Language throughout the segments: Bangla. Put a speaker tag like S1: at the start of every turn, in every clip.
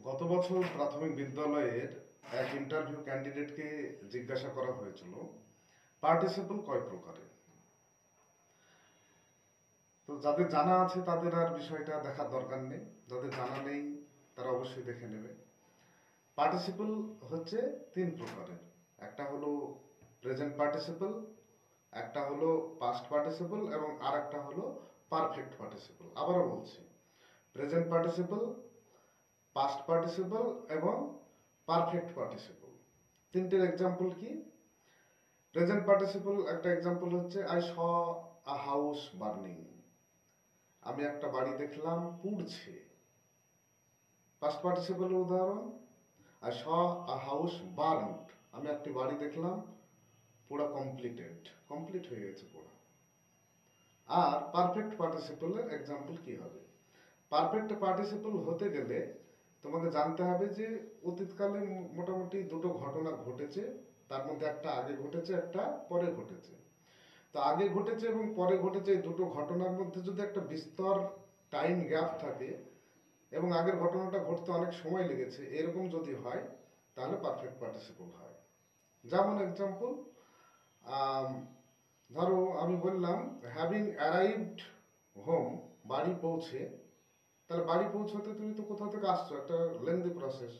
S1: গত বছর প্রাথমিক বিদ্যালয়ের এক ইন্টারভিউ ক্যান্ডিডেটকে জিজ্ঞাসা করা হয়েছিল পার্টিসিপল কয় প্রকারের। তো যাদের জানা আছে তাদের আর বিষয়টা দেখার দরকার নেই, যাদের জানা নেই তারা অবশ্যই দেখে নেবে। পার্টিসিপল হচ্ছে তিন প্রকারের। একটা হলো প্রেজেন্ট পার্টিসিপল, একটা হলো পাস্ট পার্টিসিপল এবং আর একটা হলো পারফেক্ট পার্টিসিপল। আবারও বলছি, প্রেজেন্ট পার্টিসিপল, পাস্ট পার্টিসিপল এবং পারফেক্ট পার্টিসিপল। তিনটের এক্সাম্পল কি? প্রেজেন্ট পার্টিসিপল একটা এক্সাম্পল হচ্ছে I saw a house burning, আমি একটা বাড়ি দেখলাম পুড়ছে। পাস্ট পার্টিসিপলের উদাহরণ I saw a house burned, আমি একটি বাড়ি দেখলাম পোড়া কমপ্লিট হয়ে গেছে পোড়া। আর পারফেক্ট পার্টিসিপলের এক্সাম্পল কি হবে? পারফেক্ট পার্টিসিপল হতে গেলে তোমাকে জানতে হবে যে অতীতকালে মোটামুটি দুটো ঘটনা ঘটেছে, তার মধ্যে একটা আগে ঘটেছে, একটা পরে ঘটেছে। তো আগে ঘটেছে এবং পরে ঘটেছে এই দুটো ঘটনার মধ্যে যদি একটা বিস্তর টাইম গ্যাপ থাকে এবং আগের ঘটনাটা ঘটতে অনেক সময় লেগেছে, এরকম যদি হয় তাহলে পারফেক্ট পার্টিসিপল হয়। যেমন এক্সাম্পল, ধরো আমি বললাম হ্যাভিং অ্যারাইভড হোম, বাড়ি পৌঁছে। তাহলে বাড়ি পৌঁছতে তুমি তো কোথাও থেকে আসছো, একটা লেন্দি প্রসেস।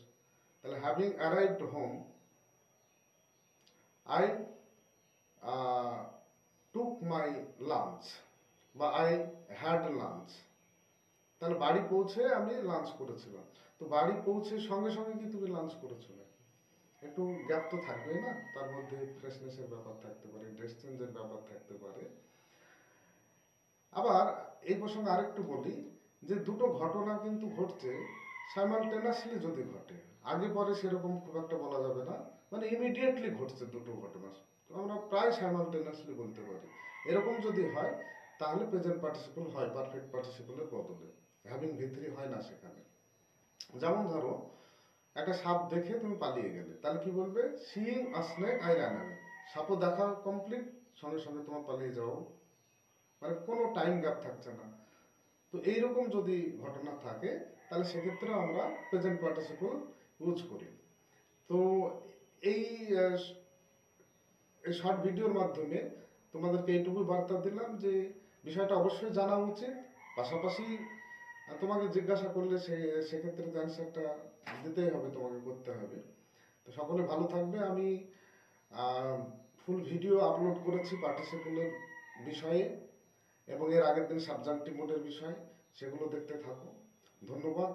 S1: তাহলে having arrived home I took my lunch বা আই হ্যাড লাঞ্চ। তাহলে বাড়ি পৌঁছে আমি লাঞ্চ করেছিলাম। তো বাড়ি পৌঁছে সঙ্গে সঙ্গে কি তুমি লাঞ্চ করেছো না? একটু গ্যাপ তো থাকবেই না, তার মধ্যে ফ্রেশনেসের ব্যাপার থাকতে পারে, ড্রেস চেঞ্জের ব্যাপার থাকতে পারে। আবার এই প্রসঙ্গে আরেকটু বলি যে দুটো ঘটনা কিন্তু ঘটছে সাইমালটেনাসলি যদি ঘটে, আগে পরে সেরকম খুব একটা বলা যাবে না, মানে ইমিডিয়েটলি ঘটছে দুটো ঘটনা, আমরা প্রায় সাইমালটেনাসলি বলতে পারি। এরকম যদি হয় তাহলে প্রেজেন্ট পার্টিসিপল হয় পারফেক্ট পার্টিসিপলের বদলে, হ্যাভিং ভি3 হয় না সেখানে। যেমন ধরো একটা সাপ দেখে তুমি পালিয়ে গেলে, তাহলে কি বলবে? Seeing a snake I ran away, সাপও দেখা কমপ্লিট, সঙ্গে সঙ্গে তোমার পালিয়ে যাও, মানে কোনো টাইম গ্যাপ থাকছে না। তো এইরকম যদি ঘটনা থাকে তাহলে সেক্ষেত্রে আমরা প্রেজেন্ট পার্টিসিপল ইউজ করি। তো এই এই শর্ট ভিডিওর মাধ্যমে তোমাদেরকে এইটুকুই বার্তা দিলাম যে বিষয়টা অবশ্যই জানা উচিত। পাশাপাশি তোমাকে জিজ্ঞাসা করলে সেক্ষেত্রে অ্যান্সারটা দিতেই হবে, তোমাকে করতে হবে। তো সকলে ভালো থাকবে। আমি ফুল ভিডিও আপলোড করেছি পার্টিসিপলের বিষয়ে এবং এর আগের দিন সাবজাংটিভ মোডের বিষয়, সেগুলো দেখতে থাকো। ধন্যবাদ।